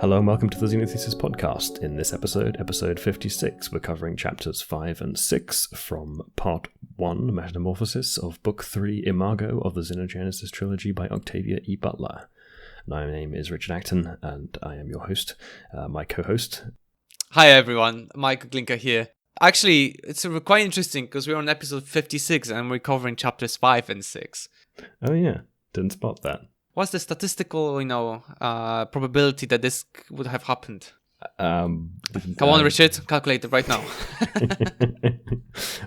Hello and welcome to the Xenogenesis podcast. In this episode, episode 56, we're covering chapters 5 and 6 from part 1, Metamorphosis, of book 3, Imago of the Xenogenesis trilogy by Octavia E. Butler. My name is Richard Acton, and I am your host, my co-host. Hi everyone, Michael Glinka here. Actually, it's quite interesting because we're on episode 56 and we're covering chapters 5 and 6. Oh yeah, didn't spot that. What's the statistical, probability that this would have happened? Come on, Richard, calculate it right now.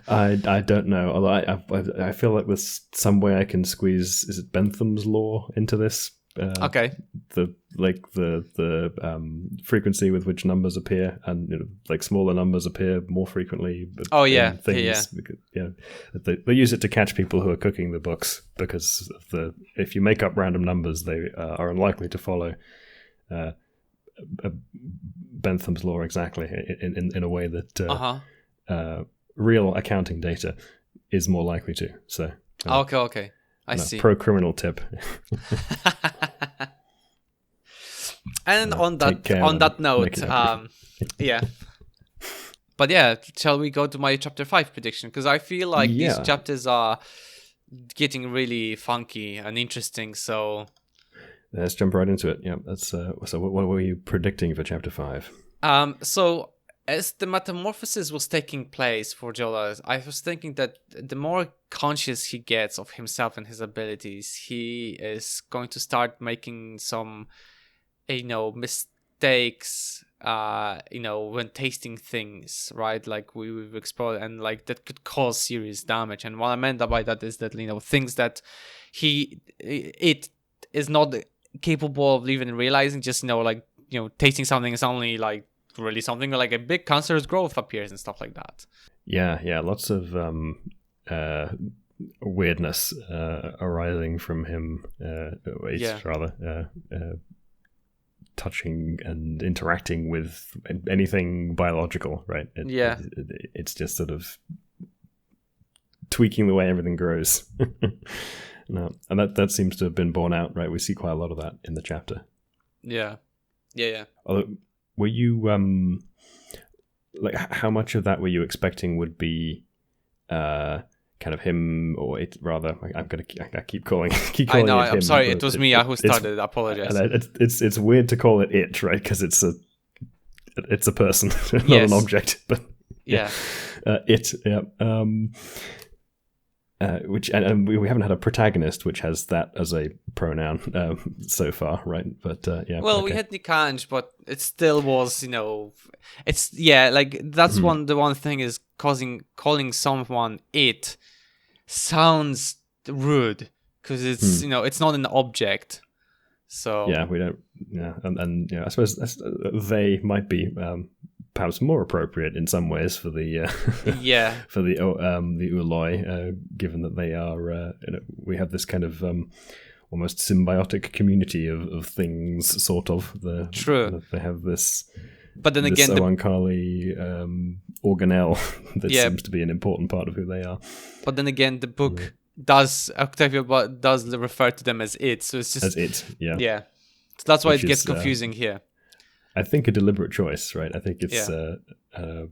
I don't know. Although I feel like there's some way I can squeeze. Is it Bentham's law into this? Okay. The frequency with which numbers appear, and smaller numbers appear more frequently. Things. Yeah. They use it to catch people who are cooking the books because if you make up random numbers, they are unlikely to follow Bentham's law exactly in a way that real accounting data is more likely to. So okay. I see. Pro criminal tip. And on that note, yeah. But yeah, shall we go to my chapter 5 prediction? Because I feel like these chapters are getting really funky and interesting. So let's jump right into it. Yeah, that's so. What were you predicting for chapter 5? So as the metamorphosis was taking place for Jodahs, I was thinking that the more conscious he gets of himself and his abilities, he is going to start making some, mistakes, when tasting things, right? Like we've explored, and like that could cause serious damage. And what I meant by that is that, things that it is not capable of even realizing, just, tasting something is only like really something like a big cancerous growth appears and stuff like that. Yeah, lots of weirdness arising from him. Touching and interacting with anything biological, right? It's just sort of tweaking the way everything grows. No, and that seems to have been borne out, right? We see quite a lot of that in the chapter. Yeah. Although, were you how much of that were you expecting would be kind of him, or it rather? I keep calling. I know. I'm sorry. It was me who started. I apologize. It's weird to call it it, right? Because it's a person, not an object. But yeah. It. Yeah. Which and we haven't had a protagonist which has that as a pronoun so far, right? But we had Nikanj, but it still was, it's that's the one thing is calling someone it sounds rude because it's it's not an object. So we don't. And I suppose they might be perhaps more appropriate in some ways for the for the Uloi, given that they are we have this kind of almost symbiotic community of things, sort of. True. They have this. But then again, Oankali organelle that seems to be an important part of who they are. But then again, the book does refer to them as it, so it's just as it. Yeah. So that's why it gets confusing here. I think a deliberate choice, right? I think it's. And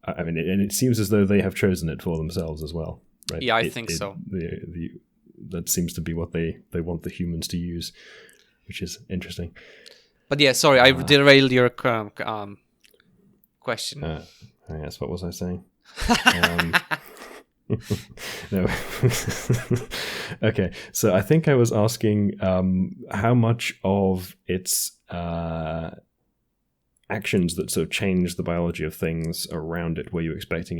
it seems as though they have chosen it for themselves as well, right? Yeah, I think so. That seems to be what they want the humans to use, which is interesting. But yeah, sorry, I derailed your question. Yes, what was I saying? No. Okay, so I think I was asking how much of its actions that sort of change the biology of things around it were you expecting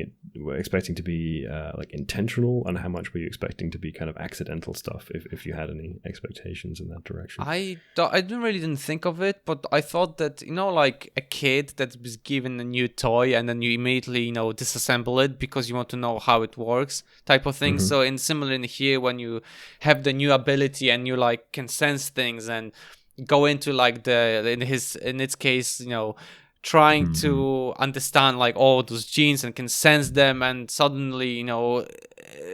to be intentional, and how much were you expecting to be kind of accidental stuff, if you had any expectations in that direction? I didn't think of it, but I thought that like a kid that was given a new toy and then you immediately disassemble it because you want to know how it works, type of thing. So similar in here, when you have the new ability and you can sense things and go into in its case, trying to understand all those genes and can sense them, and suddenly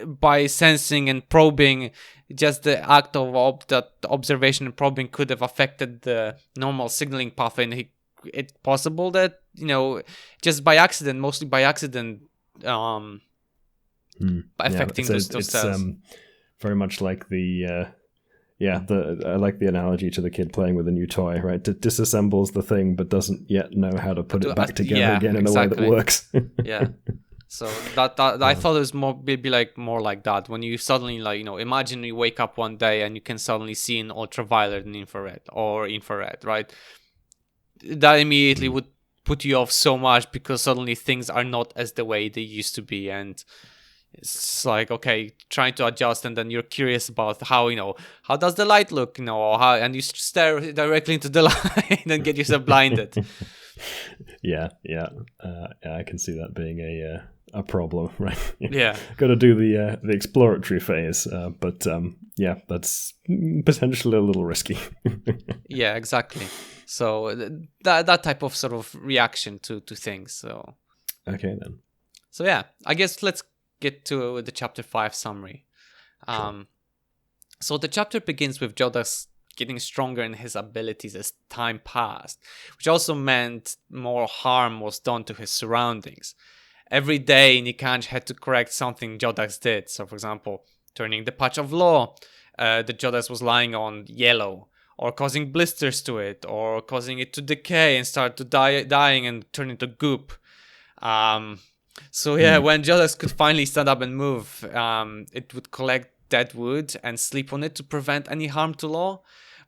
by sensing and probing just the act of that observation and probing could have affected the normal signaling pathway, and it's possible that, just by accident, mostly by accident, affecting those cells. Very much like the I like the analogy to the kid playing with a new toy, right? Disassembles the thing but doesn't yet know how to put it back together again in a way that works. Yeah. So that I thought it was more like that, when you suddenly imagine you wake up one day and you can suddenly see in ultraviolet and infrared, right? That immediately would put you off so much, because suddenly things are not as the way they used to be, and it's like, okay, trying to adjust, and then you're curious about how does the light look, or how, and you stare directly into the light and get yourself blinded. Yeah, I can see that being a problem, right? Yeah, got to do the exploratory phase, but that's potentially a little risky. Yeah, exactly. So that type of sort of reaction to things. So okay then. So yeah, I guess let's get to the chapter 5 summary. Sure. So the chapter begins with Jodahs getting stronger in his abilities as time passed, which also meant more harm was done to his surroundings. Every day, Nikanj had to correct something Jodahs did. So, for example, turning the patch of law that Jodahs was lying on yellow, or causing blisters to it, or causing it to decay and start to dying and turn into goop. So yeah, when Jodahs could finally stand up and move, it would collect dead wood and sleep on it to prevent any harm to Law.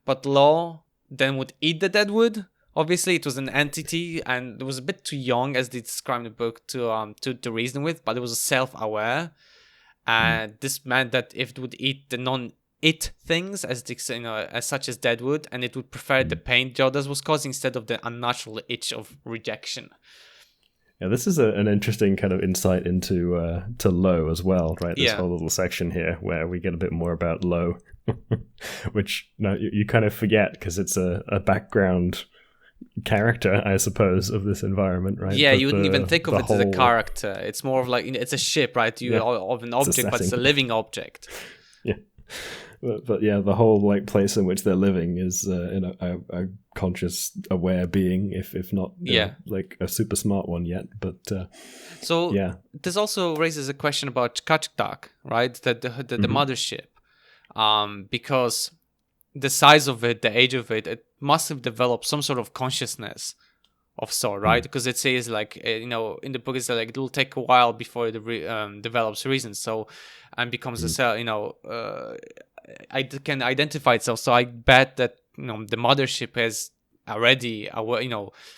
But Law then would eat the dead wood. Obviously, it was an entity, and it was a bit too young, as they describe in the book, to reason with. But it was self-aware, and this meant that if it would eat the non-it things, as such as dead wood, and it would prefer the pain Jodahs was causing instead of the unnatural itch of rejection. Yeah, this is an interesting kind of insight into to Lo as well, right? This whole little section here where we get a bit more about Lo, which you kind of forget because it's a background character, I suppose, of this envirment, right? Yeah, but you wouldn't even think of it as a character. It's more of like, it's a ship, right? Of an object, but it's a living object. Yeah. But yeah, the whole place in which they're living is in a conscious, aware being, if not a super smart one yet. But this also raises a question about Kachtak, right? The mothership, because the size of it, the age of it must have developed some sort of consciousness of sort, right? Because it says in the book it's like it will take a while before it develops reason, and becomes a cell, I can identify itself. So I bet that the mothership is already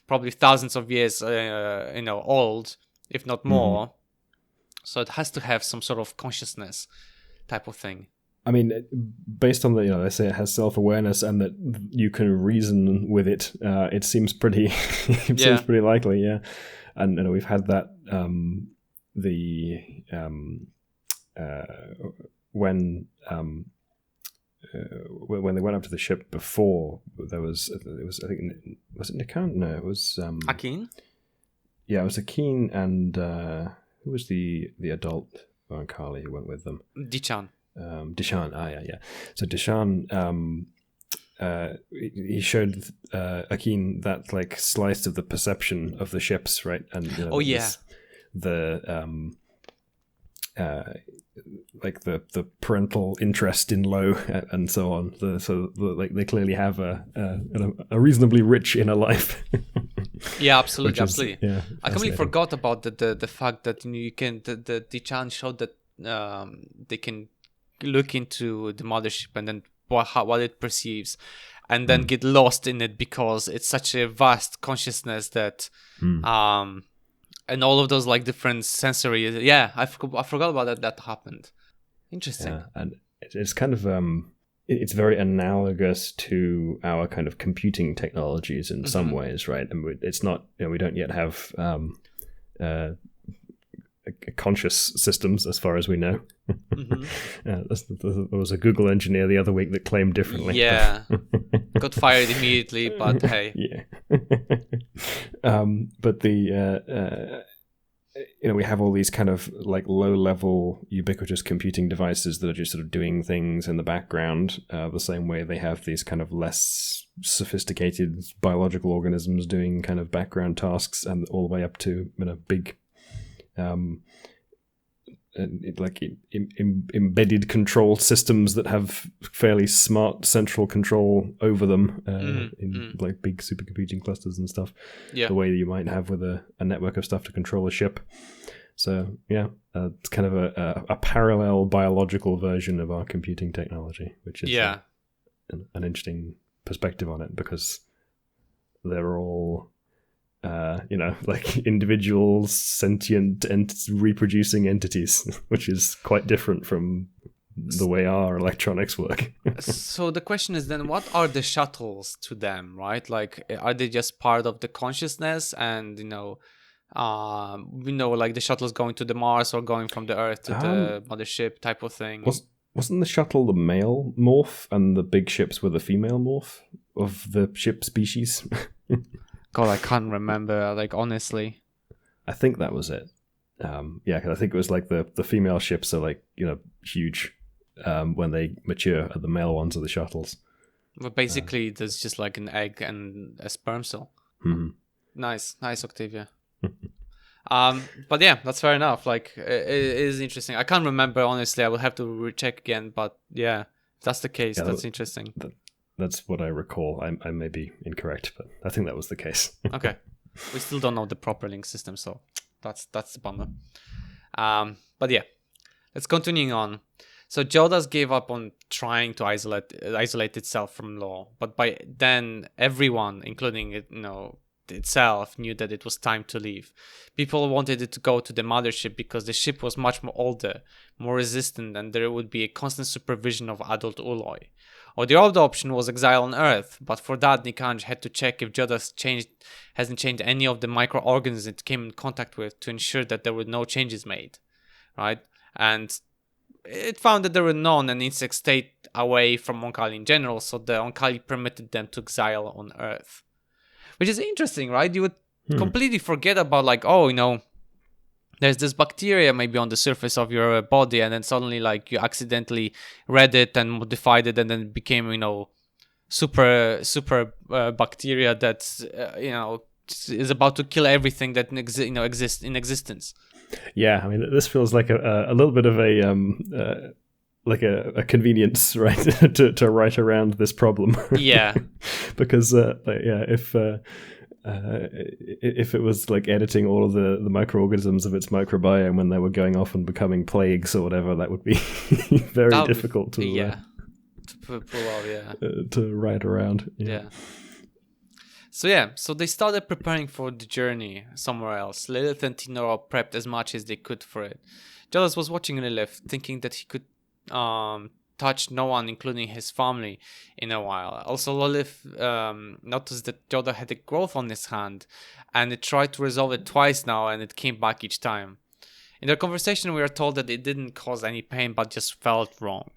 probably thousands of years old, if not more. So it has to have some sort of consciousness type of thing. I mean, based on they say it has self-awareness and that you can reason with it. It seems pretty seems pretty likely, yeah. And we've had that when they went up to the ship before, it was I think, was it Nikanj? No, it was Akin. Yeah, it was Akin, and who was the adult Kali who went with them? Dichan. Dishan, yeah. So Dishan, he showed Akin that slice of the perception of the ships, right? And the parental interest in Lo and so on. They clearly have a reasonably rich inner life. Yeah, absolutely. Yeah, I completely forgot about the fact that you can the Dichan showed that they can look into the mothership and then what it perceives, and then get lost in it because it's such a vast consciousness that and all of those different sensory. Yeah, I forgot about that happened. Interesting. Yeah, and it's kind of it's very analogous to our kind of computing technologies in some ways, right? And it's not, we don't yet have conscious systems as far as we know. There was a Google engineer the other week that claimed differently. Yeah, got fired immediately, but hey. Yeah. But we have all these kind of like low-level ubiquitous computing devices that are just sort of doing things in the background, the same way they have these kind of less sophisticated biological organisms doing kind of background tasks, and all the way up to big embedded control systems that have fairly smart central control over them like big supercomputing clusters and stuff. Yeah. The way that you might have with a network of stuff to control a ship. So it's kind of a parallel biological version of our computing technology, which is an interesting perspective on it, because they're all like individual sentient and reproducing entities, which is quite different from the way our electronics work. So the question is then, what are the shuttles to them, right? Like, are they just part of the consciousness? And like the shuttles going to the Mars or going from the Earth to the mothership type of thing. Wasn't the shuttle the male morph, and the big ships were the female morph of the ship species? God, I can't remember, like, honestly. I think that was it. Because I think it was like the female ships are like, huge when they mature, and the male ones are the shuttles. But basically, there's just like an egg and a sperm cell. Mm-hmm. Nice, Octavia. But yeah, that's fair enough. Like, it is interesting. I can't remember, honestly. I will have to recheck again. But yeah, if that's the case, that's interesting. That's what I recall. I may be incorrect, but I think that was the case. Okay. We still don't know the proper link system, so that's the bummer. But yeah, let's continue on. So Jodahs gave up on trying to isolate itself from law, but by then everyone, including it, itself, knew that it was time to leave. People wanted it to go to the mothership because the ship was much more older, more resistant, and there would be a constant supervision of adult Uloi. Or the other option was exile on Earth, but for that Nikanj had to check if Jodahs hasn't changed any of the microorganisms it came in contact with to ensure that there were no changes made, right? And it found that there were none, and insects stayed away from Oankali in general, so the Oankali permitted them to exile on Earth. Which is interesting, right? You would completely forget about, like, there's this bacteria maybe on the surface of your body, and then suddenly, like, you accidentally read it and modified it, and then it became, super bacteria that, is about to kill everything that exists in existence. Yeah, I mean, this feels like a little bit of a like a convenience, right, to write around this problem. Yeah, because if it was like editing all of the microorganisms of its microbiome when they were going off and becoming plagues or whatever, that would be very difficult to pull off. To write around. Yeah. So they started preparing for the journey somewhere else. Lilith and Tehkorahs prepped as much as they could for it. Jodahs was watching Lilith, thinking that he could touch no one, including his family, in a while. Also, Lilith noticed that Jodahs had a growth on his hand, and it tried to resolve it twice now, and it came back each time. In their conversation, we are told that it didn't cause any pain, but just felt wrong.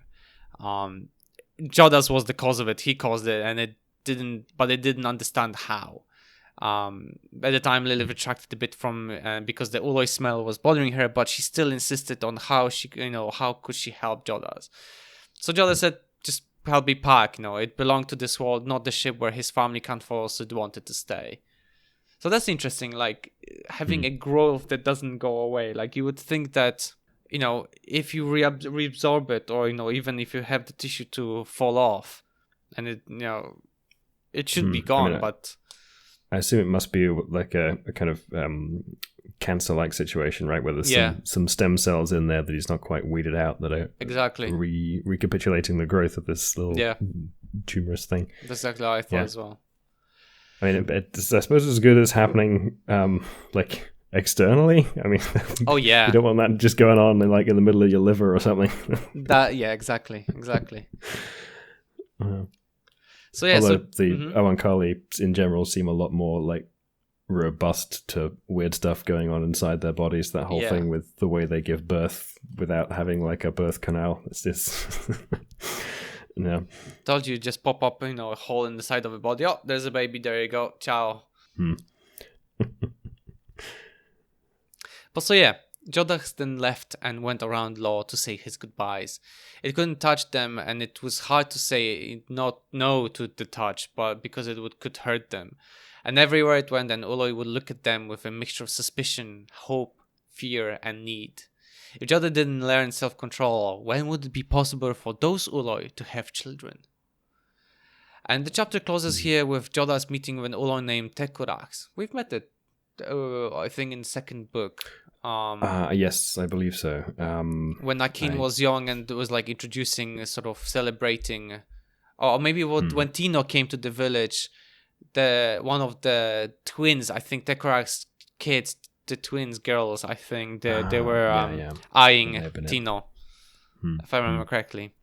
Jodahs was the cause of it. He caused it, and it didn't understand how. At the time, Lilith retracted a bit from because the Uloi smell was bothering her, but she still insisted on how could she help Jodahs. So Jodahs said, just help me pack, it belonged to this world, not the ship where his family can't follow, so it wanted to stay. So that's interesting, like having a growth that doesn't go away. Like you would think that, if you reabsorb it, or, even if you have the tissue to fall off, and it, it should be gone, but I assume it must be like a kind of cancer-like situation, right? Where there's some stem cells in there that he's not quite weeded out that are exactly recapitulating the growth of this little tumorous thing. That's exactly how I thought as well. I mean, I suppose it's good as happening like externally. I mean, you don't want that just going on in the middle of your liver or something. Exactly. So although the Oankali in general seem a lot more like robust to weird stuff going on inside their bodies. That whole thing with the way they give birth without having like a birth canal. It's just Told you, just pop up, a hole in the side of the body. Oh, there's a baby. There you go. Ciao. But so yeah, Jodahs then left and went around Law to say his goodbyes. It couldn't touch them, and it was hard to say not no to the touch, but because could hurt them. And everywhere it went, and Uloi would look at them with a mixture of suspicion, hope, fear, and need. If Jodah didn't learn self-control, when would it be possible for those Uloi to have children? And the chapter closes here with Jodahs meeting with an Uloi named Tehkorahs. We've met it, I think, in the second book. Yes, I believe so. When Nikanj was young and was like introducing, sort of celebrating, or maybe when Tino came to the village, one of the twins, I think Tehkorahs' kids, the twins girls, I think they were eyeing Tino, if I remember correctly,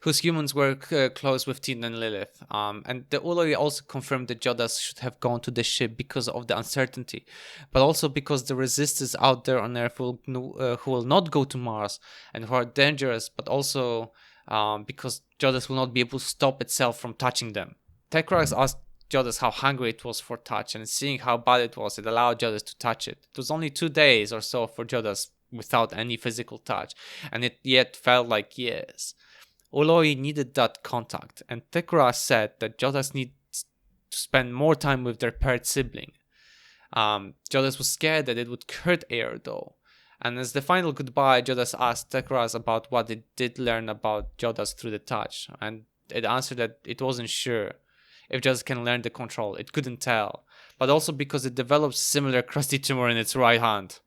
whose humans were close with Tino and Lilith. And the Uloi also confirmed that Jodahs should have gone to the ship because of the uncertainty, but also because the resistors out there on Earth who will not go to Mars and who are dangerous, but also because Jodahs will not be able to stop itself from touching them. Tehkorahs asked Jodahs how hungry it was for touch, and seeing how bad it was, it allowed Jodahs to touch it. It was only 2 days or so for Jodahs without any physical touch, and it yet felt like years. Uloi needed that contact, and Tehkorahs said that Jodahs needs to spend more time with their paired sibling. Jodahs was scared that it would hurt Aer, though. And as the final goodbye, Jodahs asked Tehkorahs about what it did learn about Jodahs through the touch, and it answered that it wasn't sure if Jodahs can learn the control. It couldn't tell, but also because it developed similar crusty tumor in its right hand.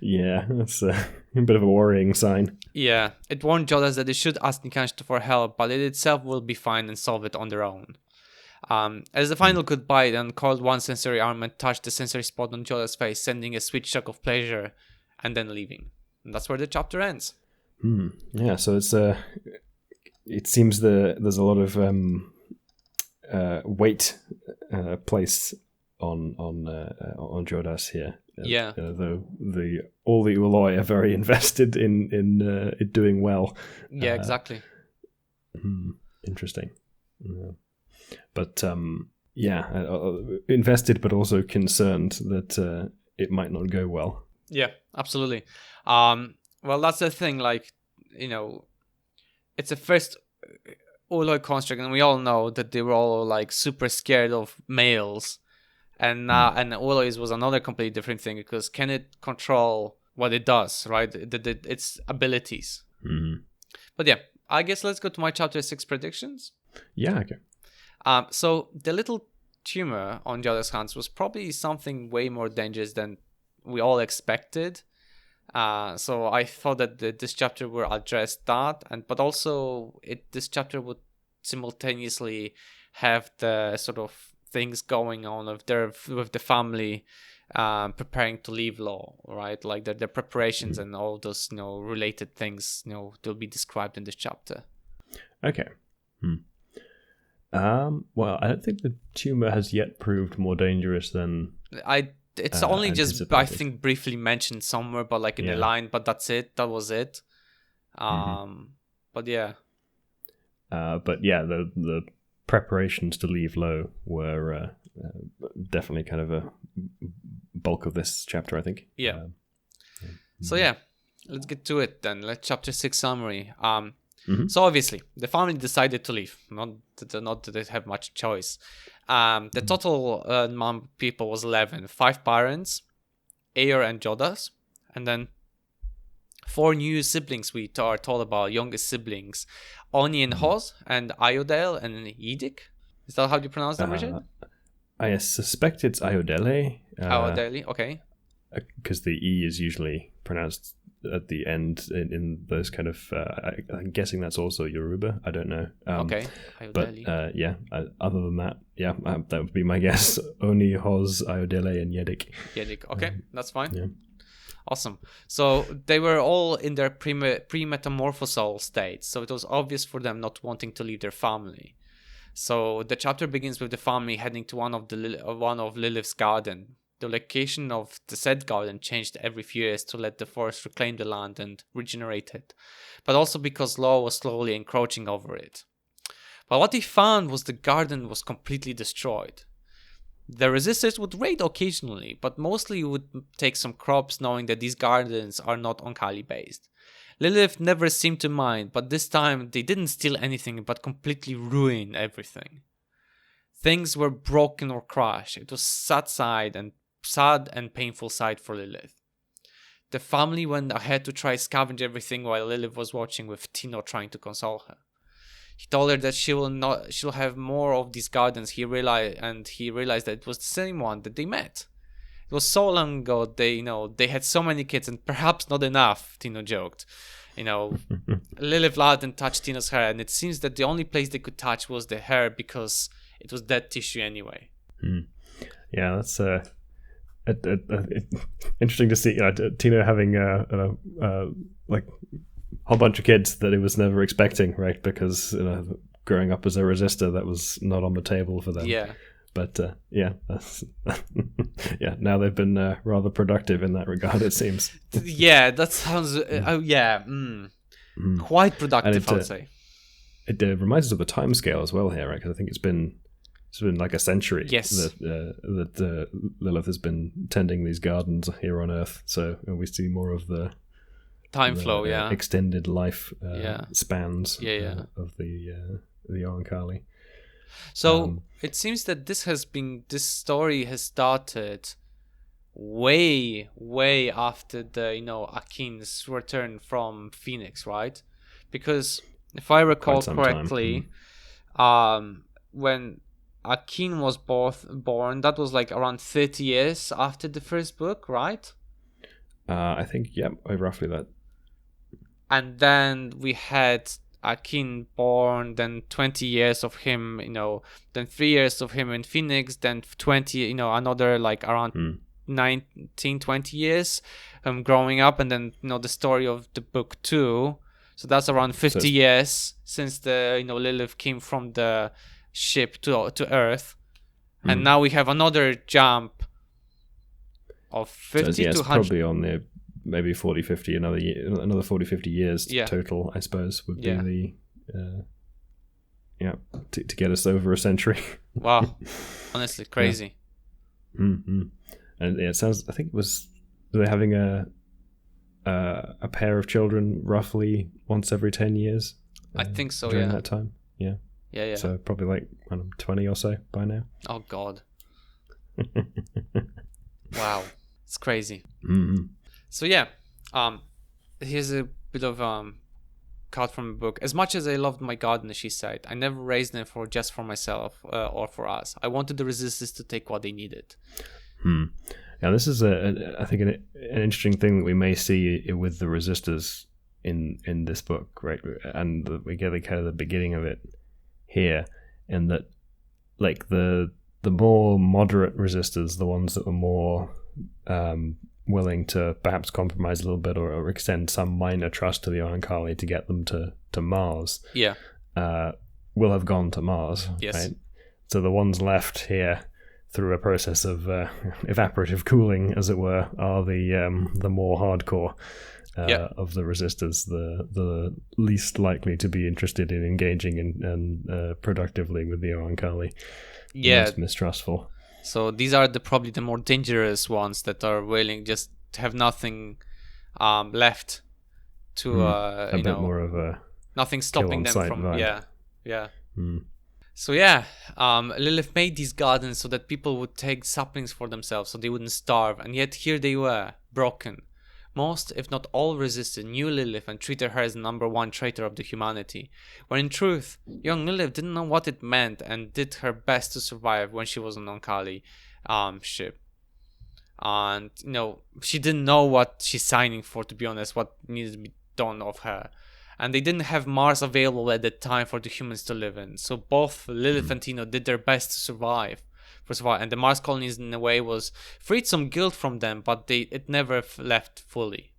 Yeah, that's a bit of a worrying sign. Yeah, it warned Jodahs that they should ask Nikanj for help, but it itself will be fine and solve it on their own. As the final goodbye, it uncurled one sensory arm and touched the sensory spot on Jodahs' face, sending a sweet shock of pleasure, and then leaving. And that's where the chapter ends. Yeah, so it seems there's a lot of weight placed on Jodahs here. Yeah. Though all the Uloi are very invested in it doing well. Yeah, exactly. Interesting. Yeah. But invested, but also concerned that it might not go well. Yeah, absolutely. Well, that's the thing. Like, it's a first Uloi construct, and we all know that they were all like super scared of males. And Uloi was another completely different thing, because can it control what it does, right? Its abilities. Mm-hmm. But yeah, I guess let's go to my chapter 6 predictions. Yeah, okay. So the little tumor on Jodahs' hands was probably something way more dangerous than we all expected. So I thought that this chapter would address that, but also this chapter would simultaneously have the sort of things going on with the family preparing to leave Law, right? Like the preparations and all those related things they'll be described in this chapter. Okay. Well, I don't think the tumor has yet proved more dangerous than it's only just, I think, briefly mentioned somewhere, but like in a line, but that's it. That was it. But yeah. The preparations to leave Low were definitely kind of a bulk of this chapter, I think. Yeah. So yeah, let's get to it then. Let's chapter 6 summary. So obviously, the family decided to leave. Not that they have much choice. The total number of people was 11. 5 parents, Aer and Jodahs, and then 4 new siblings we are told about, youngest siblings. Oni and Hoz, and Iodale and Yidik. Is that how you pronounce them, Richard? I suspect it's Iodele. Iodele, okay. Because the E is usually pronounced at the end in those kind of I'm guessing that's also Yoruba. I don't know. Okay. But other than that, that would be my guess. Oni, Hoz, Iodele, and Yedik. Yedik, okay, that's fine. Yeah. Awesome. So they were all in their pre-metamorphosal state, so it was obvious for them not wanting to leave their family. So the chapter begins with the family heading to one of Lilith's garden. The location of the said garden changed every few years to let the forest reclaim the land and regenerate it, but also because Law was slowly encroaching over it. But what they found was the garden was completely destroyed. The resistors would raid occasionally, but mostly would take some crops, knowing that these gardens are not Oankali based. Lilith never seemed to mind, but this time they didn't steal anything but completely ruin everything. Things were broken or crashed. It was sad and painful sight for Lilith. The family went ahead to try scavenge everything while Lilith was watching, with Tino trying to console her. He told her that she'll have more of these gardens. He realized that it was the same one that they met. It was so long ago. They had so many kids and perhaps not enough. Tino joked. Lilith laughed and touched Tino's hair, and it seems that the only place they could touch was the hair because it was dead tissue anyway. Yeah, that's interesting to see. Tino having like a whole bunch of kids that he was never expecting, right? Because growing up as a resistor, that was not on the table for them. Yeah. But that's now they've been rather productive in that regard, it seems. Yeah, that sounds. Quite productive, I would say. It reminds us of the time scale as well here, right? Because I think it's been like a century. Yes. That Lilith has been tending these gardens here on Earth, so we see more of the time flow, extended life spans of the Oankali. So it seems that this story has started way after the Akin's return from Phoenix, right? Because if I recall correctly, when Akin was born, that was like around 30 years after the first book, right? I think, roughly that. And then we had Akin born, then 20 years of him, then 3 years of him in Phoenix, then 20, another like around 19, 20 years growing up, and then, the story of the book 2. So that's around 50 years since the, Lilith came from the ship to Earth. And now we have another jump of 50 to 100. It's probably on the maybe 40, 50, another 40, 50 years total, I suppose, would be the to get us over a century. Wow, honestly, crazy. And it sounds. I think it was they're having a pair of children roughly once every 10 years. I think so. During that time, yeah. So probably like 20 or so by now. Oh God. Wow, it's crazy. So here's a bit of cut from the book. As much as I loved my garden, she said, I never raised them just for myself or for us. I wanted the resistors to take what they needed. Now this is I think an interesting thing that we may see with the resistors in this book, right? And we get the beginning of it here, in that like the more moderate resistors, the ones that were more willing to perhaps compromise a little bit or extend some minor trust to the Oankali to get them to Mars, will have gone to Mars. Yes. Right? So the ones left here through a process of evaporative cooling, as it were, are the more hardcore of the resistors, the least likely to be interested in engaging and productively with the Oankali. Yeah. Most mistrustful. So these are probably the more dangerous ones that are willing just to have nothing left to a bit more of a nothing stopping them from vibe. So Lilith made these gardens so that people would take saplings for themselves so they wouldn't starve, and yet here they were, broken. Most, if not all, resistors knew Lilith and treated her as the number one traitor of the humanity, when in truth, young Lilith didn't know what it meant and did her best to survive when she was on Oankali ship. And, she didn't know what she's signing for, to be honest, what needed to be done of her. And they didn't have Mars available at that time for the humans to live in. So both Lilith and Tino did their best to survive. And the Mars colonies, in a way, freed some guilt from them, but it never left fully.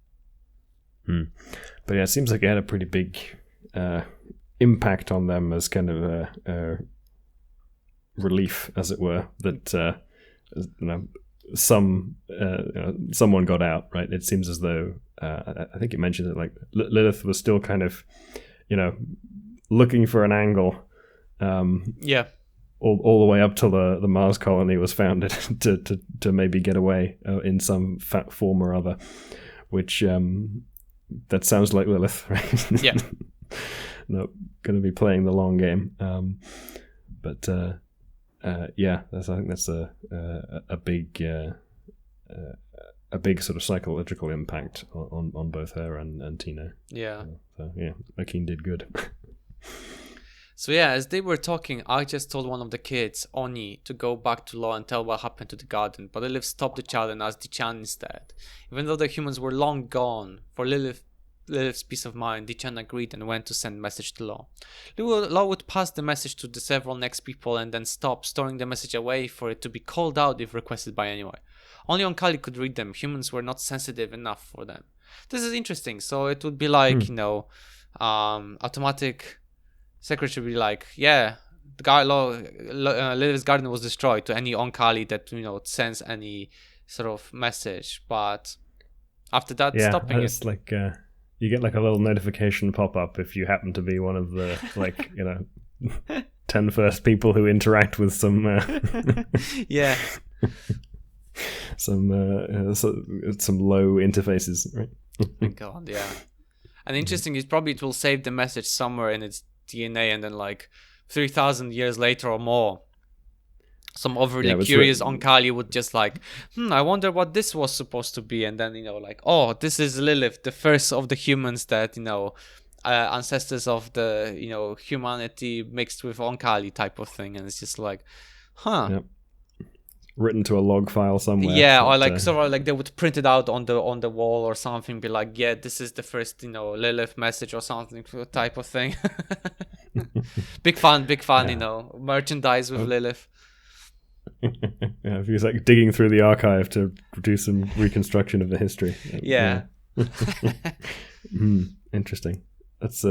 But it seems like it had a pretty big impact on them as kind of a relief, as it were, that someone got out. Right? It seems as though I think it mentioned that like Lilith was still kind of, looking for an angle. all the way up till the Mars colony was founded to maybe get away in some form or other, which that sounds like Lilith, right? Yeah. No, going to be playing the long game. But yeah, I think that's a big sort of psychological impact on both her and Tino. Yeah. So yeah, Akin did good. So yeah, as they were talking, I just told one of the kids, Oni, to go back to Law and tell what happened to the garden, but Lilith stopped the child and asked Dichan instead. Even though the humans were long gone, for Lilith's peace of mind, Dichan agreed and went to send message to Law. Law would pass the message to the several next people and then stop, storing the message away for it to be called out if requested by anyone. Only Onkali could read them. Humans were not sensitive enough for them. This is interesting. So it would be like, automatic secretary would be like, yeah, Lilith's garden was destroyed to any Onkali that, sends any sort of message. But after that, stopping it's it. Like, you get like a little notification pop up if you happen to be one of the, 10 first people who interact with some... yeah. some low interfaces, right? Oh God, yeah. And interesting is probably it will save the message somewhere in its DNA, and then like 3,000 years later or more, some overly curious Onkali would just like, I wonder what this was supposed to be, and then oh, this is Lilith, the first of the humans that ancestors of the humanity mixed with Onkali type of thing, and it's just like, Yep. Written to a log file somewhere. Yeah, or like sort of like they would print it out on the wall or something, be like, yeah, this is the first Lilith message or something type of thing. big fan, merchandise with Lilith. Yeah, if he was like digging through the archive to do some reconstruction of the history. Yeah. Interesting. That's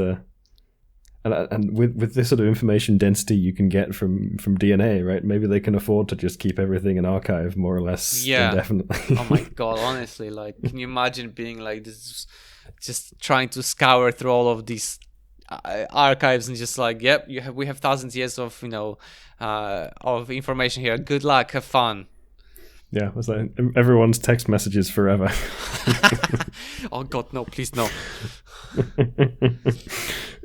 and with this sort of information density you can get from DNA, right? Maybe they can afford to just keep everything in archive more or less indefinitely. Oh my God, honestly, like, can you imagine being like this, just trying to scour through all of these archives and just like, yep, we have thousands years of of information here. Good luck, have fun. Yeah, it was like everyone's text messages forever. Oh God, no, please no.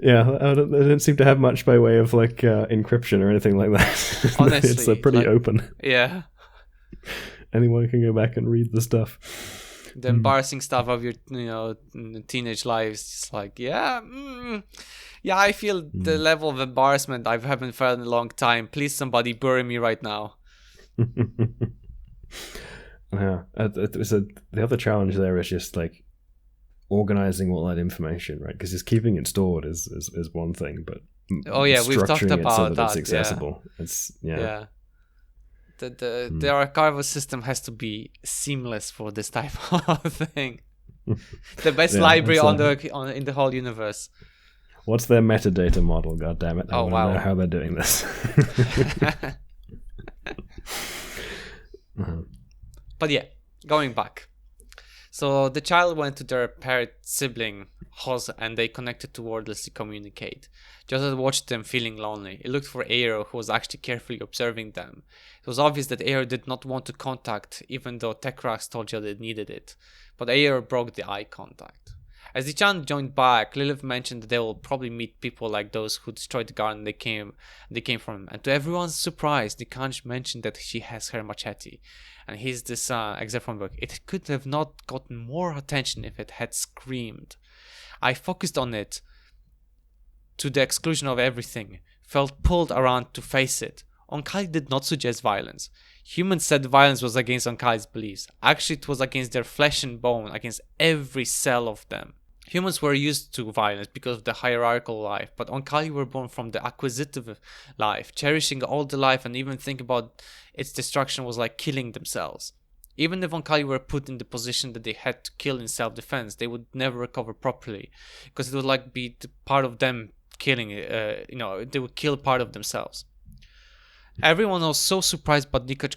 Yeah, they don't seem to have much by way of like encryption or anything like that. Honestly, it's pretty open. Yeah. Anyone can go back and read the stuff. The embarrassing stuff of your teenage lives, just like, yeah, I feel the level of embarrassment I haven't felt in a long time. Please, somebody bury me right now. Yeah, the other challenge there is just like organizing all that information, right? Because just keeping it stored is one thing, but we've talked about so that that. It's accessible. Yeah. It's The archival system has to be seamless for this type of thing. The best library in the whole universe. What's their metadata model? God damn it! I want to know how they're doing this. But yeah, going back. So the child went to their parent sibling, Hoz, and they connected to wordlessly communicate. Jodahs watched them feeling lonely. It looked for Aero, who was actually carefully observing them. It was obvious that Aero did not want to contact, even though Tehkorahs told Jodahs it needed it. But Aero broke the eye contact. As Dichan joined back, Lilith mentioned that they will probably meet people like those who destroyed the garden they came from. And to everyone's surprise, Nikanj mentioned that she has her machete. And here's this excerpt from the book. It could have not gotten more attention if it had screamed. I focused on it to the exclusion of everything, felt pulled around to face it. Onkali did not suggest violence. Humans said violence was against Onkali's beliefs. Actually, it was against their flesh and bone, against every cell of them. Humans were used to violence because of the hierarchical life, but Onkali were born from the acquisitive life, cherishing all the life, and even thinking about its destruction was like killing themselves. Even if Onkali were put in the position that they had to kill in self-defense, they would never recover properly, because it would like be the part of them killing, they would kill part of themselves. Everyone was so surprised, but Nikanj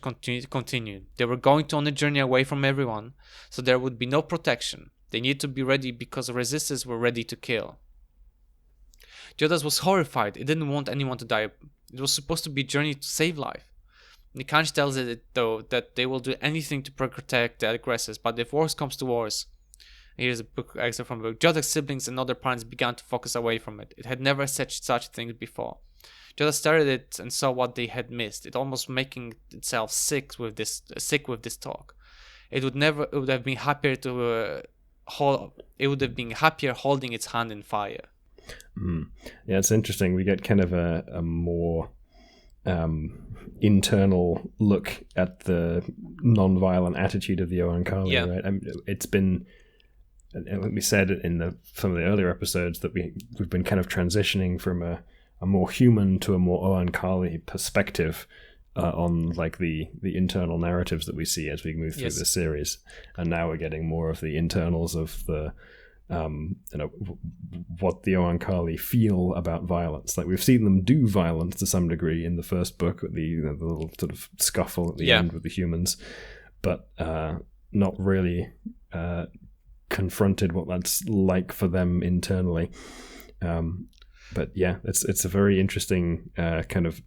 continued. They were going on a journey away from everyone, so there would be no protection. They needed to be ready because the resistors were ready to kill. Jodahs was horrified. It didn't want anyone to die. It was supposed to be a journey to save life. Nikanj tells it, though, that they will do anything to protect the aggressors, but if worse comes to worse... Here's a book excerpt from the book. Jodahs' siblings and other parents began to focus away from it. It had never said such things before. Jodahs stared at it and saw what they had missed. It almost making itself sick with this talk. It would have been happier holding its hand in fire. Yeah, it's interesting. We get kind of a more internal look at the non-violent attitude of the Oankali, right? I mean, it's been, and we said in some of the earlier episodes that we've been kind of transitioning from a more human to a more Oankali perspective on like the internal narratives that we see as we move through this series, and now we're getting more of the internals of the what the Oankali feel about violence. Like, we've seen them do violence to some degree in the first book, the little sort of scuffle at the end with the humans, but not really confronted what that's like for them internally. But yeah, it's a very interesting kind of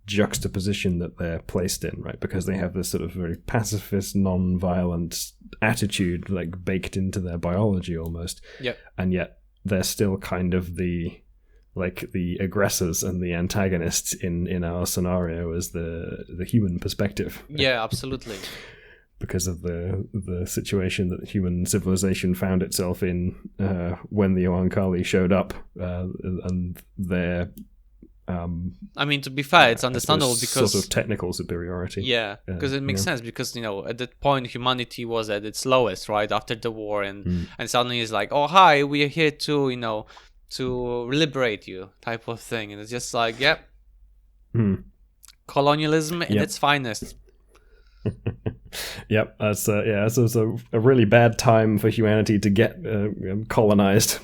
juxtaposition that they're placed in, right? Because they have this sort of very pacifist, non-violent attitude, like baked into their biology almost. Yep. And yet they're still kind of the aggressors and the antagonists in our scenario as the human perspective. Yeah, absolutely. Because of the situation that human civilization found itself in when the Oankali showed up, and their I mean, to be fair, it's understandable because sort of technical superiority. Yeah, because it makes sense, because at that point humanity was at its lowest, right, after the war, and suddenly it's like, oh hi, we are here to to liberate you, type of thing, and it's just like, colonialism in its finest. Yep, that's a really bad time for humanity to get colonized,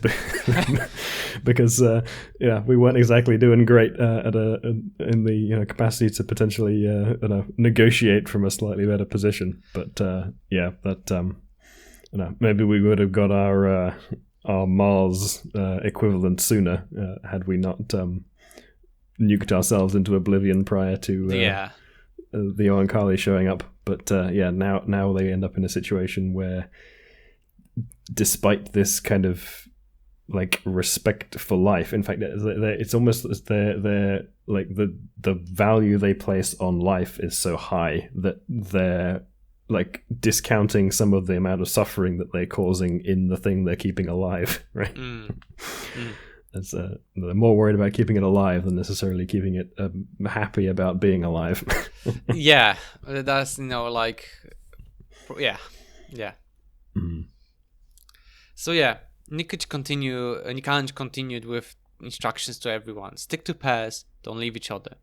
because we weren't exactly doing great in the capacity to potentially negotiate from a slightly better position. But maybe we would have got our Mars equivalent sooner had we not nuked ourselves into oblivion prior to the Oankali showing up. But now they end up in a situation where, despite this kind of like respect for life, in fact, it's almost as they're like the value they place on life is so high that they're like discounting some of the amount of suffering that they're causing in the thing they're keeping alive, right? They're more worried about keeping it alive than necessarily keeping it happy about being alive. Yeah, that's So Nikanj continued with instructions to everyone: stick to pairs, don't leave each other.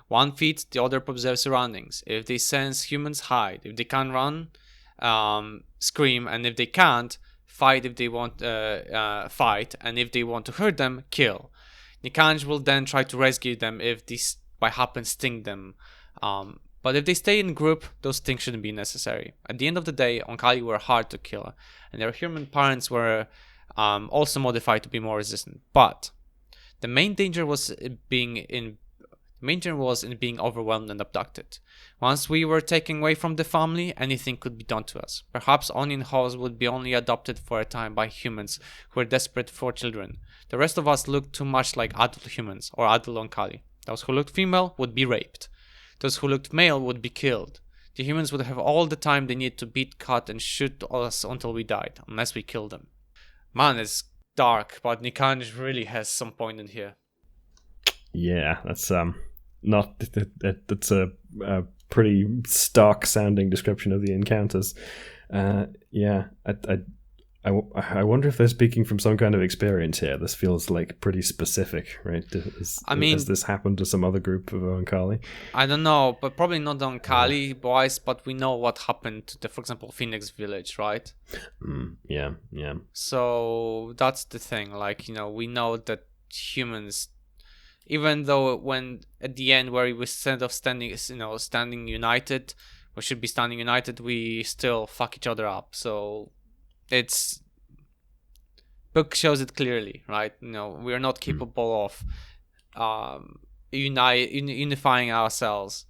One feeds, the other observes surroundings. If they sense humans, hide. If they can run, scream, and if they can't, fight. If they want fight, and if they want to hurt them, kill. Nikanj will then try to rescue them if these by happen sting them. But if they stay in group, those things shouldn't be necessary. At the end of the day, Oankali were hard to kill, and their human parents were also modified to be more resistant. But the main danger was in being overwhelmed and abducted. Once we were taken away from the family, anything could be done to us. Perhaps Onion Halls would be only adopted for a time by humans who were desperate for children. The rest of us looked too much like adult humans or adult Oankali. Those who looked female would be raped. Those who looked male would be killed. The humans would have all the time they need to beat, cut, and shoot us until we died, unless we killed them. Man, it's dark, but Nikanj really has some point in here. Yeah, that's that's a pretty stark sounding description of the encounters. I wonder if they're speaking from some kind of experience here. This feels like pretty specific, right? Has this happened to some other group of Oankali? I don't know, but probably not the Oankali boys, but we know what happened to for example, Phoenix Village, right? Yeah. So that's the thing, we know that humans, even though when at the end where we instead of standing united, we should be standing united, we still fuck each other up. So it's book shows it clearly, right? We are not capable of unifying ourselves.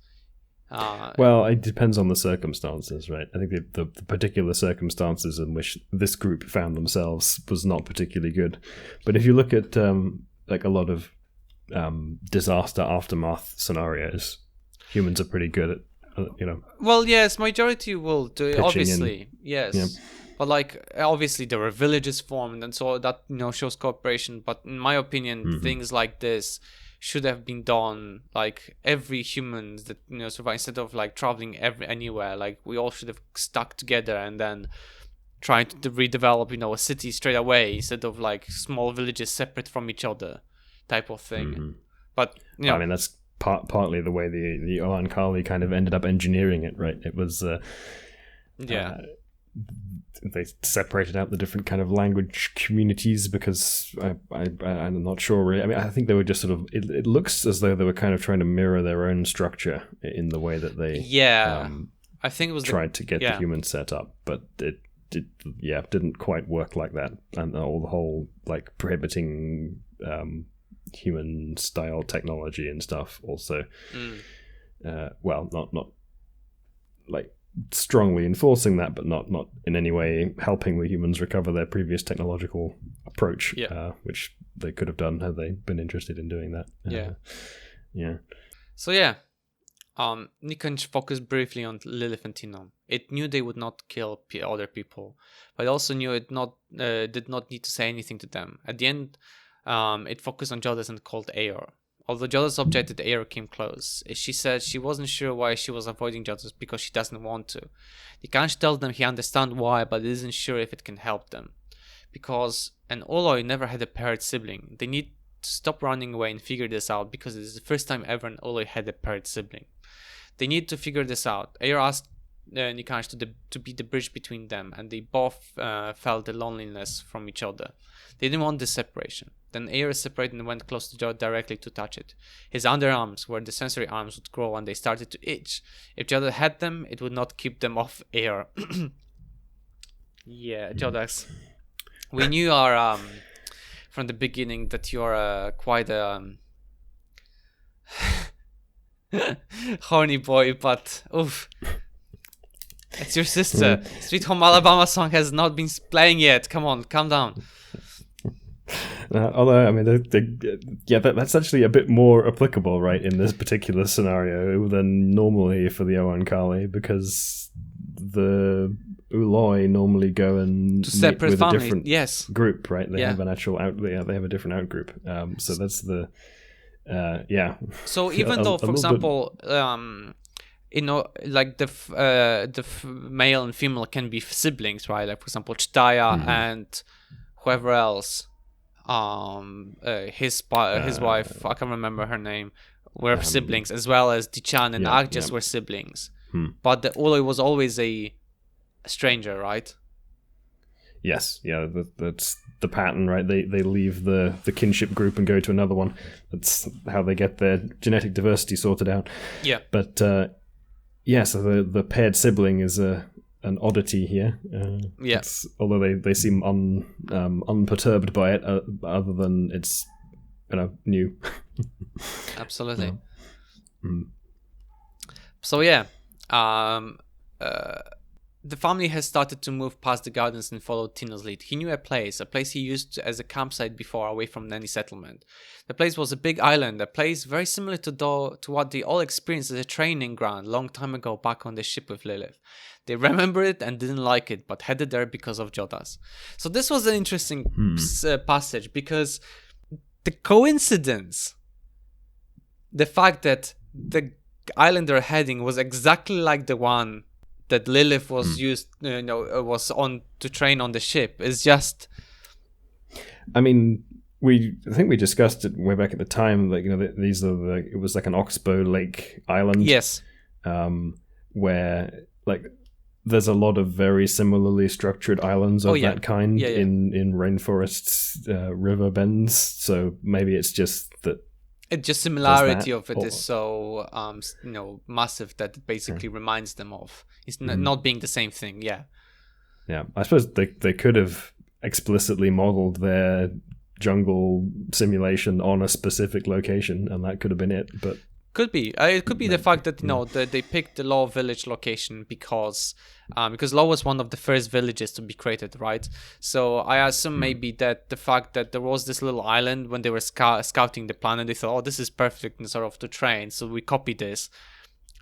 Well, it depends on the circumstances, right? I think the particular circumstances in which this group found themselves was not particularly good. But if you look at like a lot of disaster aftermath scenarios, humans are pretty good at Well, yes, majority will do it, obviously. Yes. Yeah. But like obviously there were villages formed, and so that shows cooperation. But in my opinion, things like this should have been done like every human that survive, instead of like traveling anywhere. Like we all should have stuck together and then trying to redevelop a city straight away, instead of like small villages separate from each other, type of thing. But I mean, that's partly the way the Oankali kind of ended up engineering it, right? It was they separated out the different kind of language communities because I'm not sure really. I mean, I think they were just sort of it looks as though they were kind of trying to mirror their own structure in the way that they I think it was tried to get the humans set up, but it didn't quite work like that, and the whole like prohibiting human style technology and stuff also well, not like strongly enforcing that, but not in any way helping the humans recover their previous technological approach, which they could have done had they been interested in doing that. So Nikanj focused briefly on Lilith and Tinom. It knew they would not kill other people, but also knew it did not need to say anything to them. At the end, it focused on Jodahs and called Eeyore. Although Jodahs objected, Eeyore came close. She said she wasn't sure why she was avoiding Jodahs, because she doesn't want to. Nikanj tells them he understands why, but isn't sure if it can help them. Because an Oloi never had a paired sibling. They need to stop running away and figure this out, because it is the first time ever an Oloi had a paired sibling. They need to figure this out. Eeyore asked Nikanj to be the bridge between them, and they both felt the loneliness from each other. They didn't want this separation. Then Eeyore separated and went close to Jodah directly to touch it. His underarms, where the sensory arms would grow, and they started to itch. If Jodah had them, it would not keep them off Eeyore. Jodahs. We knew from the beginning that you're quite a horny boy, but oof. It's your sister. Sweet Home Alabama song has not been playing yet. Come on, calm down. Although, I mean, that's actually a bit more applicable, right, in this particular scenario than normally for the Oankali, because the Uloi normally go and to separate meet with family. a different group, right? They have an actual they have a different out group. So that's the So even though, for example, like the male and female can be siblings, right? Like for example, Chitaya and whoever else. His wife, I can't remember her name, were siblings, as well as Dichan and Agjas were siblings. But the Oloi was always a stranger, right? Yes, that's the pattern, right? They leave the kinship group and go to another one. That's how they get their genetic diversity sorted out. Yeah. But so the paired sibling is an oddity here. Although they seem unperturbed by it, other than it's new. Absolutely. The family has started to move past the gardens and followed Tino's lead. He knew a place he used as a campsite before, away from any settlement. The place was a big island, a place very similar to what they all experienced as a training ground long time ago back on the ship with Lilith. They remember it and didn't like it, but headed there because of Jodahs. So this was an interesting passage, because the coincidence, the fact that the island they're heading was exactly like the one that Lilith was was on to train on the ship, is just. I mean, I think we discussed it way back at the time. Like these are it was like an Oxbow Lake island. Yes. Where like there's a lot of very similarly structured islands of that kind in rainforests, river bends. So maybe it's just that. It's just similarity of it is so massive that it basically reminds them of. It's not being the same thing. Yeah. Yeah, I suppose they could have explicitly modeled their jungle simulation on a specific location, and that could have been it. But could be. It could be the fact that they picked the Law village location because Law was one of the first villages to be created, right? So I assume maybe that the fact that there was this little island when they were scouting the planet, they thought, oh, this is perfect and sort of to train, so we copy this,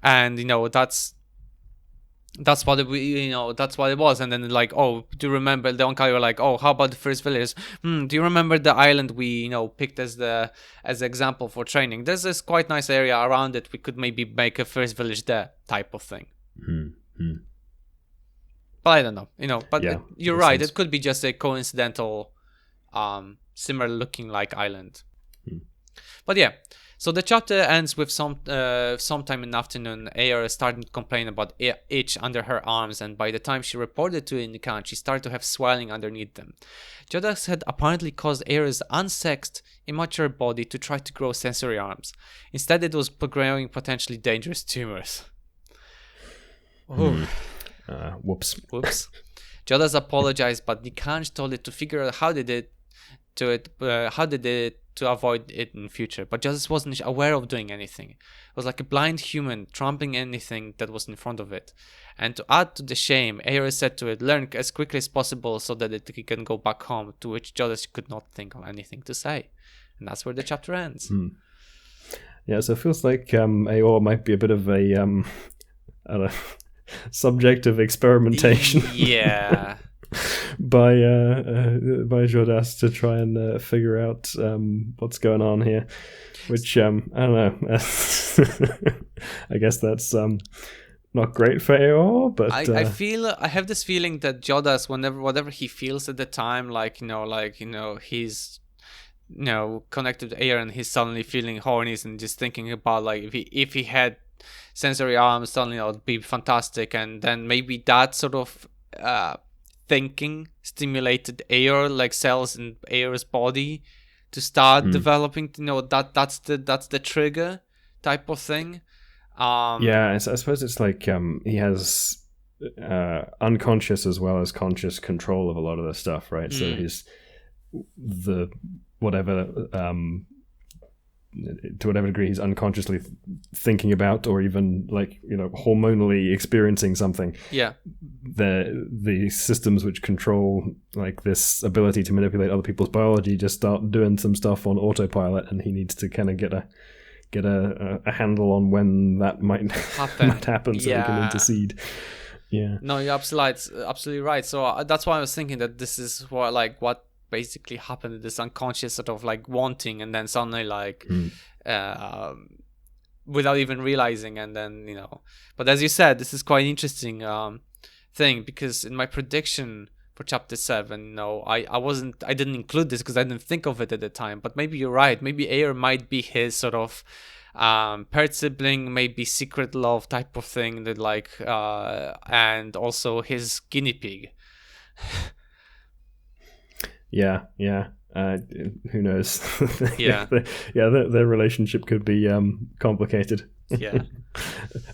and that's what it was. And then like, oh, do you remember the Onkai were like, oh, how about the first village? Do you remember the island we picked as the example for training? There's this quite nice area around it, we could maybe make a first village there, type of thing. But I don't know, but you're right, it could be just a coincidental similar looking like island. But yeah, so the chapter ends with sometime in the afternoon, Aer is starting to complain about itch under her arms, and by the time she reported to Nikanj, she started to have swelling underneath them. Jodahs had apparently caused Aer's unsexed, immature body to try to grow sensory arms. Instead, it was growing potentially dangerous tumors. Whoops. Jodahs apologized, but Nikanj told it to figure out how they did to avoid it in future, but Jodahs wasn't aware of doing anything. It was like a blind human trampling anything that was in front of it. And to add to the shame, Aer said to it, learn as quickly as possible so that it can go back home, to which Jodahs could not think of anything to say. And that's where the chapter ends. Yeah, so it feels like Aer might be a bit of a subject of experimentation. Yeah. by Jodahs to try and figure out what's going on here, which I don't know. I guess that's not great for Aer, but I have this feeling that Jodahs, whatever he feels at the time, he's connected to Aer and he's suddenly feeling horny and just thinking about like if he had sensory arms, suddenly it would be fantastic, and then maybe that sort of thinking stimulated Aer, like cells in Aer's body to start developing. That's the trigger type of thing. I suppose it's like he has unconscious as well as conscious control of a lot of the stuff, right? So he's to whatever degree he's unconsciously thinking about, or even hormonally experiencing something. Yeah, the systems which control like this ability to manipulate other people's biology just start doing some stuff on autopilot, and he needs to kind of get a handle on when that might happen, so he can intercede. Yeah. No, you're absolutely right. So that's why I was thinking that this is what basically happened, this unconscious sort of like wanting, and then suddenly without even realizing, and then but as you said, this is quite interesting thing, because in my prediction for chapter 7, I didn't include this because I didn't think of it at the time, but maybe you're right, maybe Aer might be his sort of paired sibling, maybe secret love type of thing, that and also his guinea pig. Yeah. Who knows? Yeah. Their relationship could be complicated. Yeah.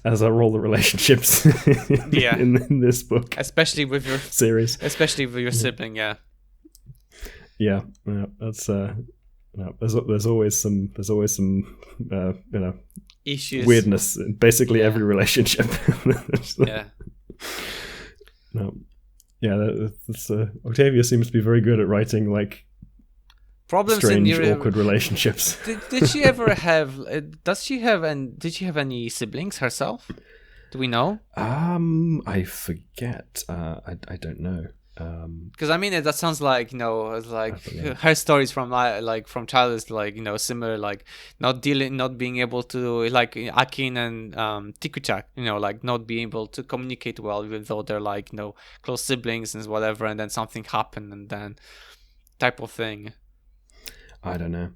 As are all the relationships in this book. Especially with your series. Especially with your sibling, yeah. Yeah. That's there's always some issues, weirdness in basically every relationship. Yeah. No. Yeah, Octavia seems to be very good at writing problems strange, in your awkward relationships. Did she ever have? Did she have any siblings herself? Do we know? I forget. I don't know. Because that sounds like her stories from from childhood, similar, not being able to, Akin and Tikuchak, not being able to communicate well, even though they're close siblings and whatever, and then something happened and then type of thing. I don't know.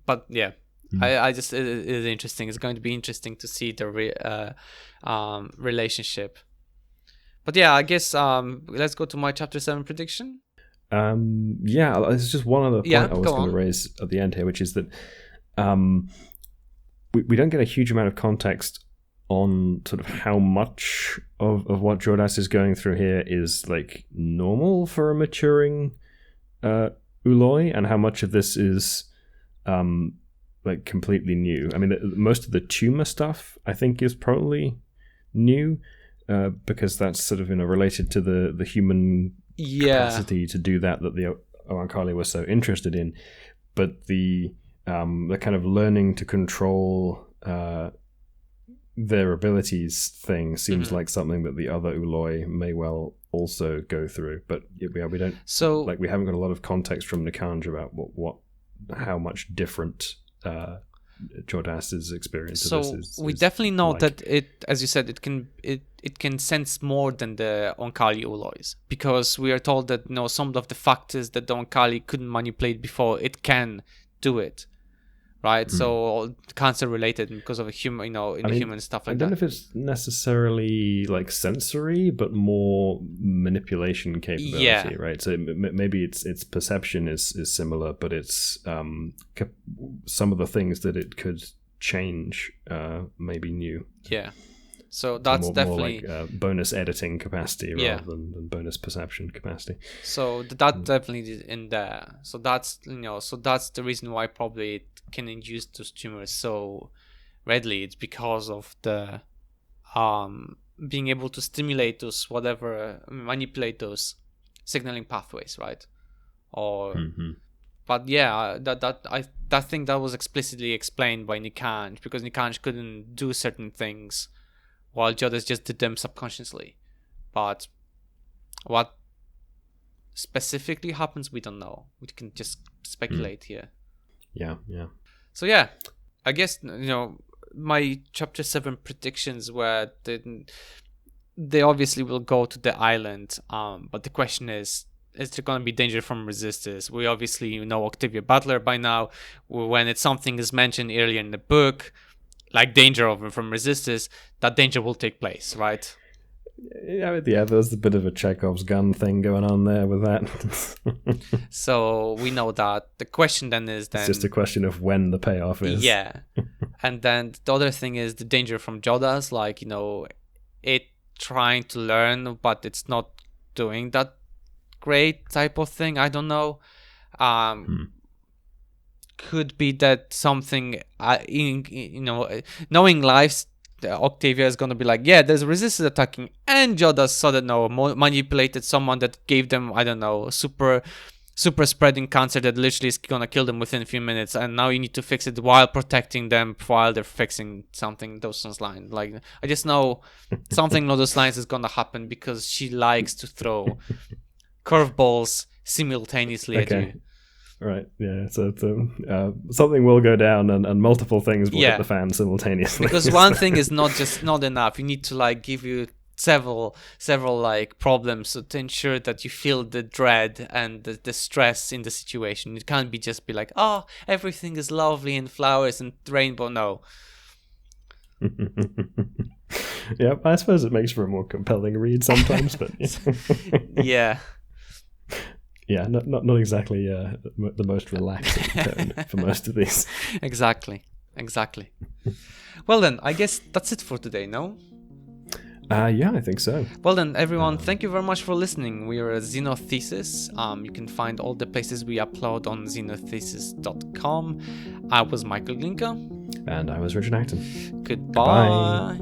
But yeah. I just, it is interesting. It's going to be interesting to see the relationship. But yeah, I guess let's go to my chapter 7 prediction. There's just one other point I was going to raise at the end here, which is that we don't get a huge amount of context on sort of how much of what Jodahs is going through here is like normal for a maturing Uloi, and how much of this is like completely new. I mean, most of the tumor stuff I think is probably new, because that's sort of related to the human capacity to do that the Oankali were so interested in. But the kind of learning to control their abilities thing seems like something that the other Uloi may well also go through. But we don't. So like we haven't got a lot of context from Nikanj about how much different Jodahs' experience of this is. We definitely know that it, as you said, it can sense more than the Oankali Ulois, because we are told that some of the factors that the Oankali couldn't manipulate before, it can do it, right? So cancer related because of a human, human stuff like that. I don't know if it's necessarily like sensory, but more manipulation capability, right? So maybe its perception is similar, but it's some of the things that it could change maybe new. Yeah. So that's definitely more like bonus editing capacity rather than bonus perception capacity. So that definitely is in there. So that's that's the reason why probably it can induce those tumors so readily. It's because of the being able to stimulate those manipulate those signaling pathways, right? Or but yeah, I think that was explicitly explained by Nikanj, because Nikanj couldn't do certain things, while Jodahs just did them subconsciously. But what specifically happens, we don't know. We can just speculate here. Yeah. So yeah, I guess my chapter 7 predictions were they obviously will go to the island. But the question is there going to be danger from resistors? We obviously know Octavia Butler by now. When something is mentioned earlier in the book, like danger from resistors, that danger will take place, right? Yeah, there's a bit of a Chekhov's gun thing going on there with that. So we know that. The question then is it's just a question of when the payoff is. Yeah. And then the other thing is the danger from Jodahs, like, it trying to learn, but it's not doing that great type of thing. I don't know. Could be that something, knowing lives, Octavia is going to be like, yeah, there's resistors attacking, and Jodahs saw that manipulated someone that gave them, I don't know, super spreading cancer that literally is going to kill them within a few minutes, and now you need to fix it while protecting them while they're fixing something those lines. Like, I just know something along those lines is going to happen, because she likes to throw curveballs simultaneously at you. Right, yeah, so something will go down and multiple things will hit the fan simultaneously. Because one thing is not enough. You need to give you several problems to ensure that you feel the dread and the stress in the situation. It can't just be like, oh, everything is lovely and flowers and rainbow. No. Yeah, I suppose it makes for a more compelling read sometimes, but yeah. Yeah, not exactly the most relaxing tone for most of these. Exactly. Well then, I guess that's it for today, no? Yeah, I think so. Well then, everyone, thank you very much for listening. We are a Xenothesis. You can find all the places we upload on xenothesis.com. I was Michael Glinka. And I was Richard Acton. Goodbye.